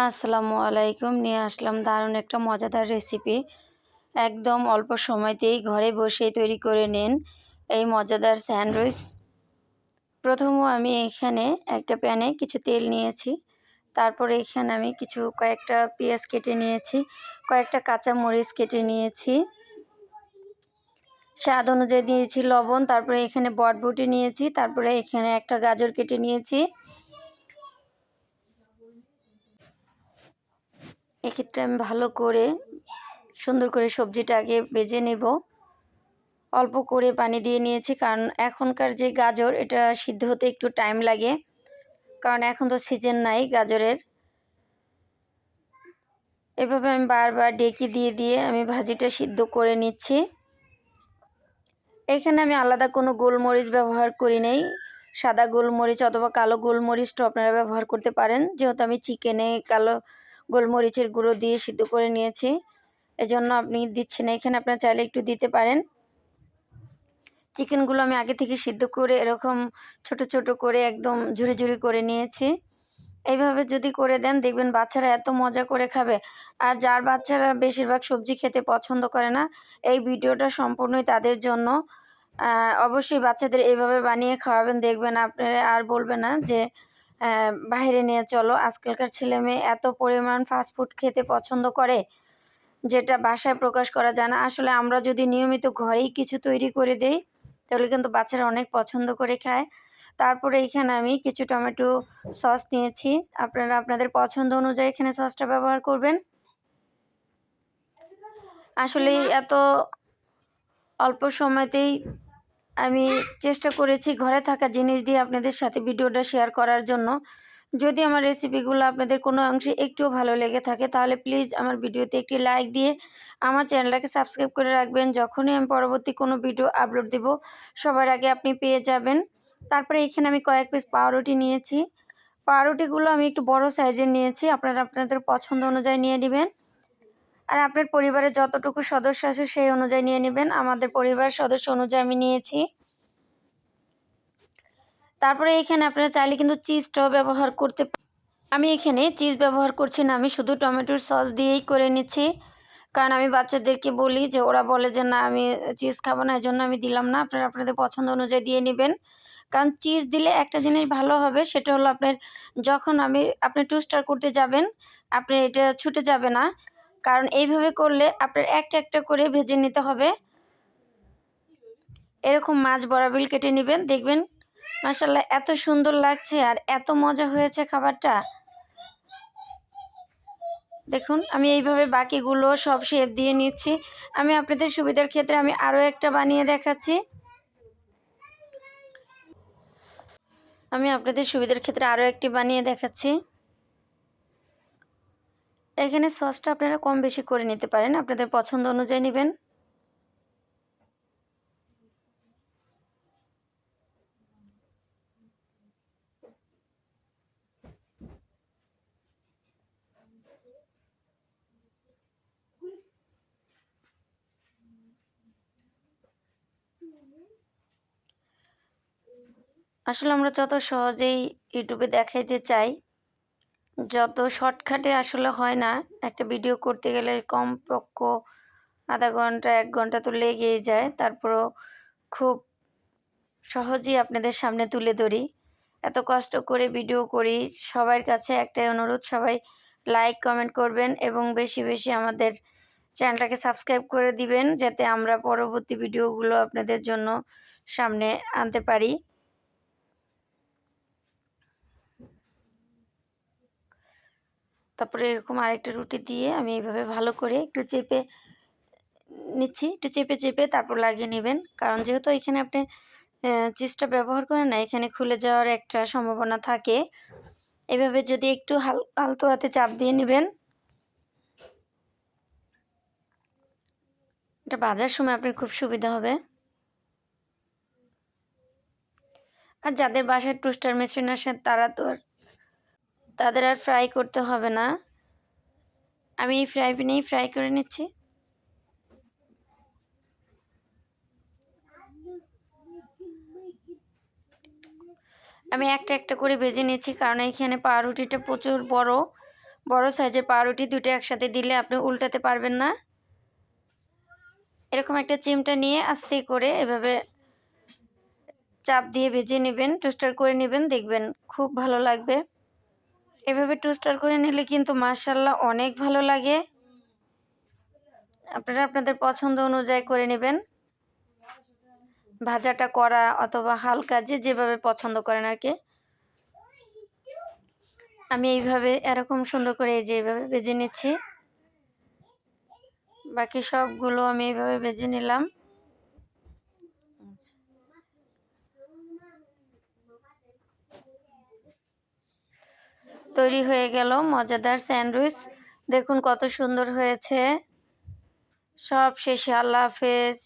আসসালামু আলাইকুম। নিয়ে আসলাম দারুণ একটা মজাদার রেসিপি। একদম অল্প সময়তেই ঘরে বসেই তৈরি করে নিন এই মজাদার স্যান্ডউইচ। প্রথমে আমি এখানে একটা প্যানে কিছু তেল নিয়েছি। তারপরে এখানে আমি কয়েকটা পেঁয়াজ কেটে নিয়েছি, কয়েকটা কাঁচা মরিচ কেটে নিয়েছি, স্বাদ অনুযায়ী দিয়েছি লবণ। তারপরে এখানে বটবটি নিয়েছি, তারপরে এখানে একটা গাজর কেটে নিয়েছি। এক্ষেত্রে আমি ভালো করে সুন্দর করে সবজিটা আগে ভেজে নেব। অল্প করে পানি দিয়ে নিয়েছি, কারণ এখনকার যে গাজর এটা সিদ্ধ হতে একটু টাইম লাগে, কারণ এখন তো সিজন নাই গাজরের। এভাবে আমি বারবার ডেকে দিয়ে দিয়ে আমি ভাজিটা সিদ্ধ করে নিচ্ছি। এখানে আমি আলাদা কোনো গোলমরিচ ব্যবহার করি নাই। সাদা গোলমরিচ অথবা কালো গোলমরিচটা আপনারা ব্যবহার করতে পারেন, যেহেতু আমি চিকেনে কালো গোলমরিচের গুঁড়ো দিয়ে সিদ্ধ করে নিয়েছি, এজন্য আপনি দিচ্ছেন। এখানে আপনারা চাইলে একটু দিতে পারেন। চিকেনগুলো আমি আগে থেকে সিদ্ধ করে এরকম ছোট ছোট করে একদম ঝুরি ঝুরি করে নিয়েছি। এইভাবে যদি করে দেন দেখবেন বাচ্চারা এত মজা করে খাবে। আর যার বাচ্চারা বেশিরভাগ সবজি খেতে পছন্দ করে না, এই ভিডিওটা সম্পূর্ণই তাদের জন্য। অবশ্যই বাচ্চাদের এইভাবে বানিয়ে খাওয়াবেন, দেখবেন আপনারা আর বলবেন না যে বাইরে নিয়ে চলো। আজকালকার ছেলে মেয়ে এত পরিমাণ ফাস্টফুড খেতে পছন্দ করে, যেটা বাসায় প্রকাশ করা যায় না। আসলে আমরা যদি নিয়মিত ঘরেই কিছু তৈরি করে দেই তাহলে কিন্তু বাচ্চারা অনেক পছন্দ করে খায়। তারপরে এখানে আমি কিছু টমেটো সস নিয়েছি। আপনারা আপনাদের পছন্দ অনুযায়ী এখানে সসটা ব্যবহার করবেন। আসলে এত অল্প সময়তেই আমি চেষ্টা করেছি ঘরে থাকা জিনিস দিয়ে আপনাদের সাথে ভিডিওটা শেয়ার করার জন্য। যদি আমার রেসিপিগুলো আপনাদের কোনো অংশে একটুও ভালো লেগে থাকে তাহলে প্লিজ আমার ভিডিওতে একটি লাইক দিয়ে আমার চ্যানেলটাকে সাবস্ক্রাইব করে রাখবেন। যখনই আমি পরবর্তী কোনো ভিডিও আপলোড দেব সবার আগে আপনি পেয়ে যাবেন। তারপরে এখানে আমি কয়েক পিস পাউরুটি নিয়েছি। পাউরুটিগুলো আমি একটু বড় সাইজের নিয়েছি, আপনারা আপনাদের পছন্দ অনুযায়ী নিয়ে নেবেন। আর আপনার পরিবারে যতটুকু সদস্য আছে সেই অনুযায়ী নিয়ে নেবেন। আমাদের পরিবার সদস্য অনুযায়ী আমি নিয়েছি। তারপরে এখানে আপনারা চাইলে কিন্তু চিজটাও ব্যবহার করতে। আমি এখানে চিজ ব্যবহার করছি না, আমি শুধু টমেটোর সস দিয়েই করে নিচ্ছি। কারণ আমি বাচ্চাদেরকে বলি যে ওরা বলে যে না আমি চিজ খাবো না, এই জন্য আমি দিলাম না। আপনারা আপনাদের পছন্দ অনুযায়ী দিয়ে নেবেন। কারণ চিজ দিলে একটা জিনিস ভালো হবে, সেটা হলো যখন আপনি টোস্টার করতে যাবেন আপনি এটা ছুটে যাবে না। কারণ এইভাবে করলে আপনার একটা একটা করে ভেজে নিতে হবে। এরকম মাছ বরাবর কেটে নেবেন, দেখবেন মাশাআল্লাহ এত সুন্দর লাগছে আর এত মজা হয়েছে খাবারটা। দেখুন আমি এইভাবে বাকিগুলো সব শেপ দিয়ে নিচ্ছি। আমি আপনাদের সুবিধার ক্ষেত্রে আমি আরও একটা বানিয়ে দেখাচ্ছি। এখানে সসটা আপনারা কম বেশি করে নিতে পারেন, আপনাদের পছন্দ অনুযায়ী নেবেন। আসলে আমরা যত সহজেই ইউটিউবে দেখাইতে চাই, যত শর্টকাটে আসলে হয় না। একটা ভিডিও করতে গেলে কমপক্ষ আধা ঘন্টা 1 ঘন্টা তো লেগেই যায়। তারপরও খুব সহজেই আপনাদের সামনে তুলে ধরি। এত কষ্ট করে ভিডিও করি। সবার কাছে একটাই অনুরোধ, সবাই লাইক কমেন্ট করবেন এবং বেশি বেশি আমাদের চ্যানেলটাকে সাবস্ক্রাইব করে দিবেন, যাতে আমরা পরবর্তী ভিডিওগুলো আপনাদের জন্য সামনে আনতে পারি। তারপরে এরকম আরেকটা রুটি দিয়ে আমি এইভাবে ভালো করে একটু চেপে নিচ্ছি। একটু চেপে চেপে তারপর লাগিয়ে নেবেন, কারণ যেহেতু এখানে আপনি চিজটা ব্যবহার করেন না, এখানে খুলে যাওয়ার একটা সম্ভাবনা থাকে। এভাবে যদি একটু আলতো হাতে চাপ দিয়ে নেবেন, এটা ভাজার সময় আপনার খুব সুবিধা হবে। আর যাদের বাসায় টোস্টার মেশিন আসে তাদের আর ফ্রাই করতে হবে না। আমি এই ফ্রাই প্যানেই ফ্রাই করে নিচ্ছি। আমি একটা একটা করে ভেজে নিচ্ছি, কারণ এখানে পাউরুটিটা প্রচুর বড়। বড় সাইজের পাউরুটি দুটো একসাথে দিলে আপনি উল্টাতে পারবেন না। এরকম একটা চিমটা নিয়ে আস্তে করে এভাবে চাপ দিয়ে ভেজে নেবেন, টোস্টার করে নেবেন, দেখবেন খুব ভালো লাগবে। এভাবে টোস্টার করে নিলে কিন্তু মাশাআল্লাহ অনেক ভালো লাগে। আপনারা আপনাদের পছন্দ অনুযায়ী করে নেবেন। ভাজাটা কড়া অথবা হালকা যে যেভাবে পছন্দ করেন আর কি। আমি এইভাবে এরকম সুন্দর করে এই যে এইভাবে ভেজে নিচ্ছি। বাকি সবগুলো আমি এইভাবে ভেজে নিলাম। তৈরি হয়ে গেল মজাদার স্যান্ডউইচ। দেখুন কত সুন্দর হয়েছে। সব শেষে আল্লাহ হাফেজ।